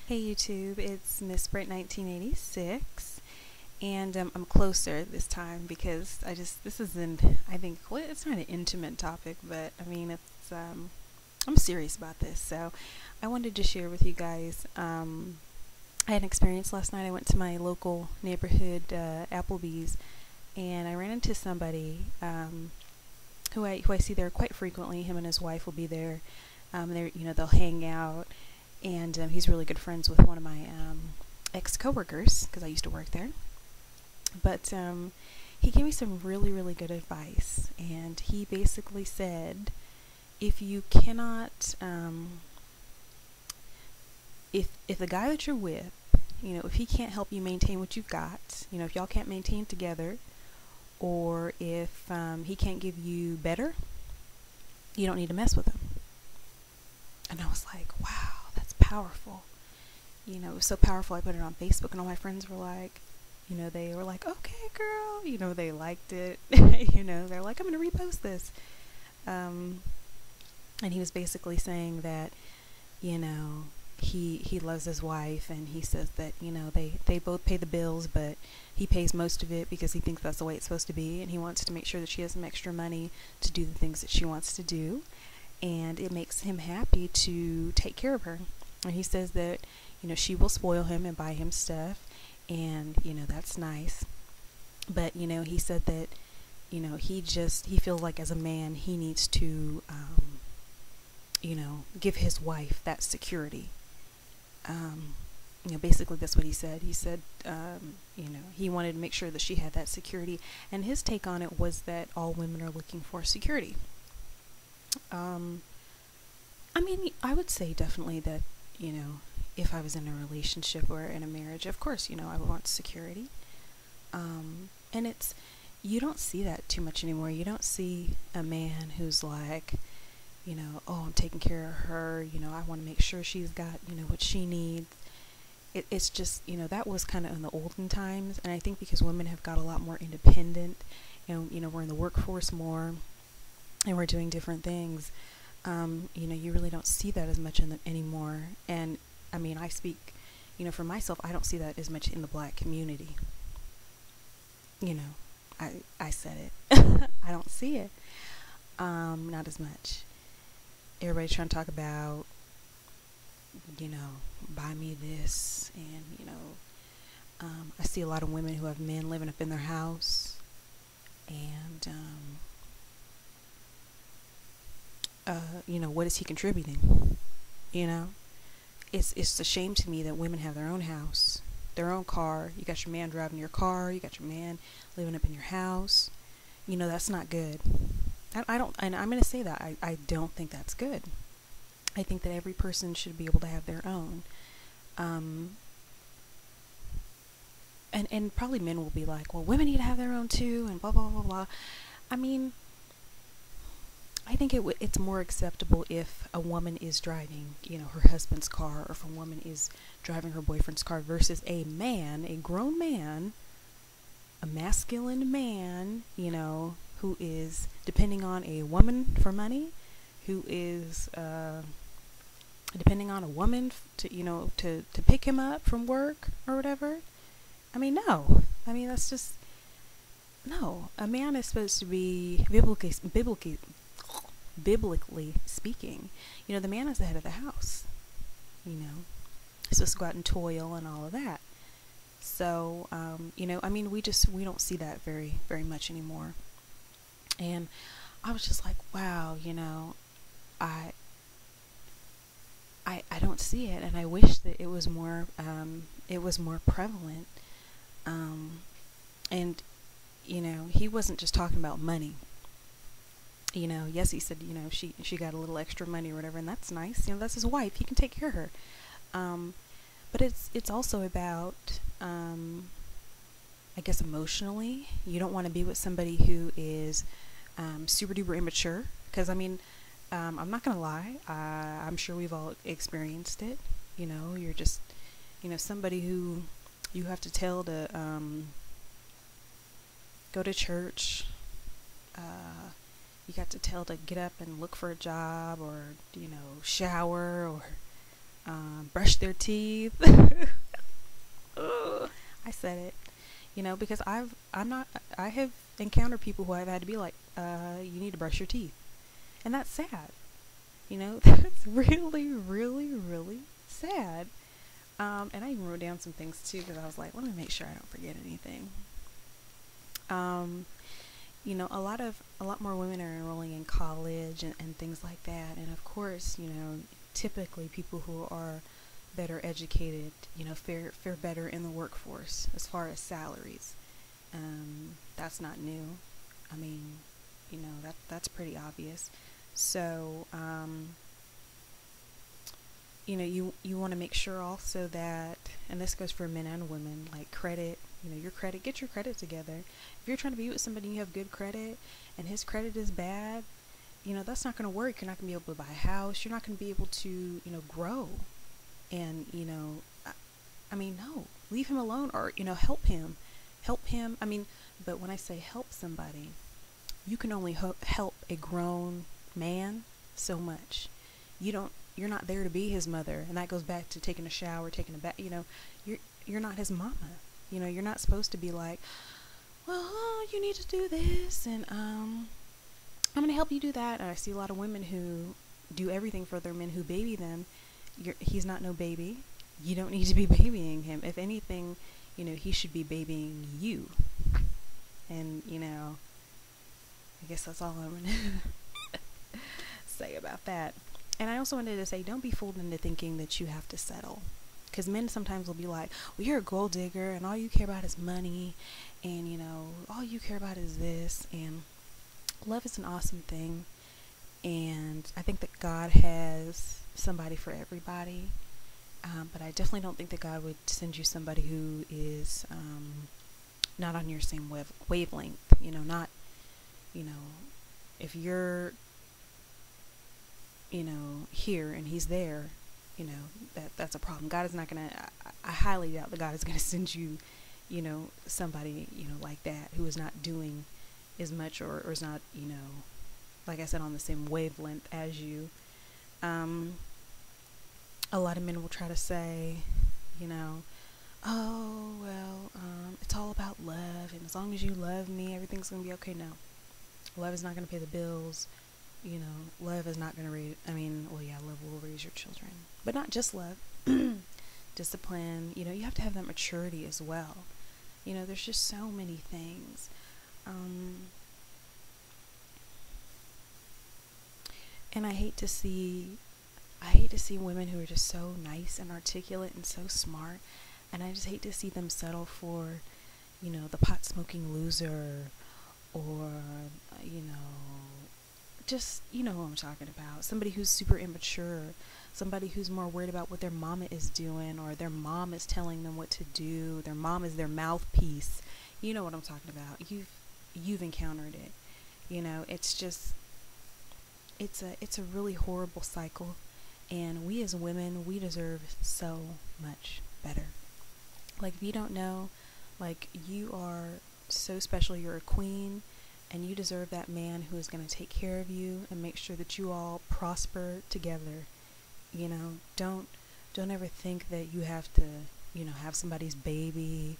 Hey YouTube, it's Miss Britt 1986, and I'm closer this time because this isn't, I think, well, it's not an intimate topic, but I mean, I'm serious about this, so I wanted to share with you guys. I had an experience last night. I went to my local neighborhood Applebee's, and I ran into somebody who I see there quite frequently. Him and his wife will be there. They'll hang out, and he's really good friends with one of my ex-coworkers because I used to work there. But he gave me some really, really good advice, and he basically said, if you cannot, if the guy that you're with, if he can't help you maintain what you've got, if y'all can't maintain together, or if he can't give you better, you don't need to mess with him. And I was like, wow, that's powerful. It was so powerful. I put it on Facebook, and all my friends were like, they were like, okay, girl. They liked it. They're like, I'm going to repost this. And he was basically saying that, he loves his wife, and he says that, they both pay the bills, but he pays most of it because he thinks that's the way it's supposed to be, and he wants to make sure that she has some extra money to do the things that she wants to do, and it makes him happy to take care of her. And he says that, she will spoil him and buy him stuff, and, that's nice. But, he said that, he feels like as a man, he needs to, give his wife that security. Basically that's what he said. He said, he wanted to make sure that she had that security, and his take on it was that all women are looking for security. I would say definitely that, if I was in a relationship or in a marriage, of course, I would want security. And you don't see that too much anymore. You don't see a man who's like, oh, I'm taking care of her, I want to make sure she's got, what she needs. It's just, that was kind of in the olden times, and I think because women have got a lot more independent, we're in the workforce more, and we're doing different things, you really don't see that as much anymore. And I speak, for myself, I don't see that as much in the black community. I said it. I don't see it. Not as much. Everybody's trying to talk about, buy me this, and, I see a lot of women who have men living up in their house, and, what is he contributing? It's a shame to me that women have their own house, their own car. You got your man driving your car, you got your man living up in your house. That's not good. I don't, and I'm going to say that I don't think that's good. I think that every person should be able to have their own. And probably men will be like, well, women need to have their own too, and blah, blah, blah, blah. I think it's more acceptable if a woman is driving, her husband's car, or if a woman is driving her boyfriend's car, versus a man, a grown man, a masculine man, who is depending on a woman for money, who is depending on a woman to pick him up from work or whatever. No. That's just, no. A man is supposed to be biblically speaking, the man is the head of the house. He's supposed to go out and toil and all of that. So, we don't see that very, very much anymore. And I was just like, wow, I don't see it, and I wish that it was more prevalent. And he wasn't just talking about money. Yes, he said, she got a little extra money or whatever, and that's nice. That's his wife. He can take care of her. But it's also about, I guess, emotionally. You don't want to be with somebody who is super duper immature, because I'm not gonna lie, I'm sure we've all experienced it. You're just, somebody who you have to tell to go to church. You got to tell to get up and look for a job, or shower, or brush brush their teeth. Ugh, I said it, because I have encountered people who I've had to be like, you need to brush your teeth. And that's sad. That's really, really, really sad. And I even wrote down some things too, because I was like, let me make sure I don't forget anything. A lot more women are enrolling in college and things like that. And of course, typically people who are better educated, fare better in the workforce as far as salaries. That's not new. I mean, that's pretty obvious. So, you want to make sure also that, and this goes for men and women, like credit, get your credit together. If you're trying to be with somebody and you have good credit and his credit is bad, that's not going to work. You're not going to be able to buy a house. You're not going to be able to, grow. And, no, leave him alone, or, help him. But when I say help somebody, you can only help a grown man so much. You're not there to be his mother, and that goes back to taking a shower, taking a bath. You're not his mama. You're not supposed to be like, well, you need to do this, and I'm gonna help you do that. And I see a lot of women who do everything for their men who baby them. He's not no baby. You don't need to be babying him. If anything, he should be babying you. And I guess that's all I'm gonna say about that. And I also wanted to say, don't be fooled into thinking that you have to settle. Because men sometimes will be like, well, you're a gold digger and all you care about is money. And, all you care about is this. And love is an awesome thing. And I think that God has somebody for everybody. But I definitely don't think that God would send you somebody who is not on your same wavelength. Not, if you're here and he's there, that's a problem. God is not gonna, I highly doubt that God is gonna send you, somebody, like that, who is not doing as much or is not, like I said, on the same wavelength as you. A lot of men will try to say, oh, well, it's all about love, and as long as you love me, everything's gonna be okay. No, love is not gonna pay the bills. Love is not going to love will raise your children. But not just love. Discipline. You have to have that maturity as well. There's just so many things. And I hate to see women who are just so nice and articulate and so smart. And I just hate to see them settle for, the pot-smoking loser or, just, what I'm talking about. Somebody who's super immature. Somebody who's more worried about what their mama is doing, or their mom is telling them what to do. Their mom is their mouthpiece. You know what I'm talking about. You've encountered it. It's just, it's a really horrible cycle. And we as women, we deserve so much better. Like, if you don't know, like, you are so special. You're a queen. And you deserve that man who is going to take care of you and make sure that you all prosper together. Don't ever think that you have to, have somebody's baby,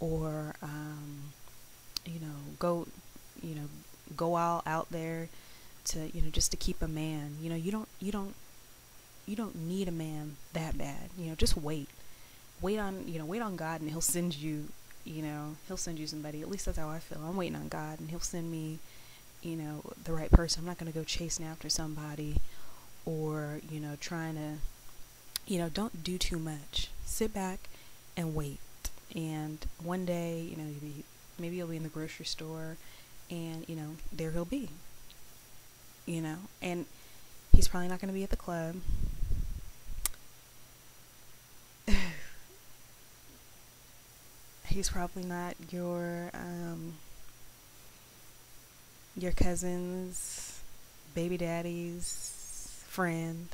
or, go all out there to, just to keep a man. You don't need a man that bad. Just wait on God, and he'll send you. He'll send you somebody. At least that's how I feel. I'm waiting on God, and he'll send me, the right person. I'm not going to go chasing after somebody, or, trying to, don't do too much. Sit back and wait. And one day, maybe you'll be in the grocery store, and, there he'll be, and he's probably not going to be at the club. He's probably not your cousin's baby daddy's friend,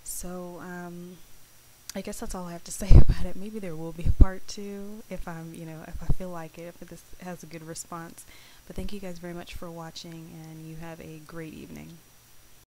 So, I guess that's all I have to say about it. Maybe there will be a part 2 if if I feel like it, if this has a good response. But thank you guys very much for watching, and you have a great evening.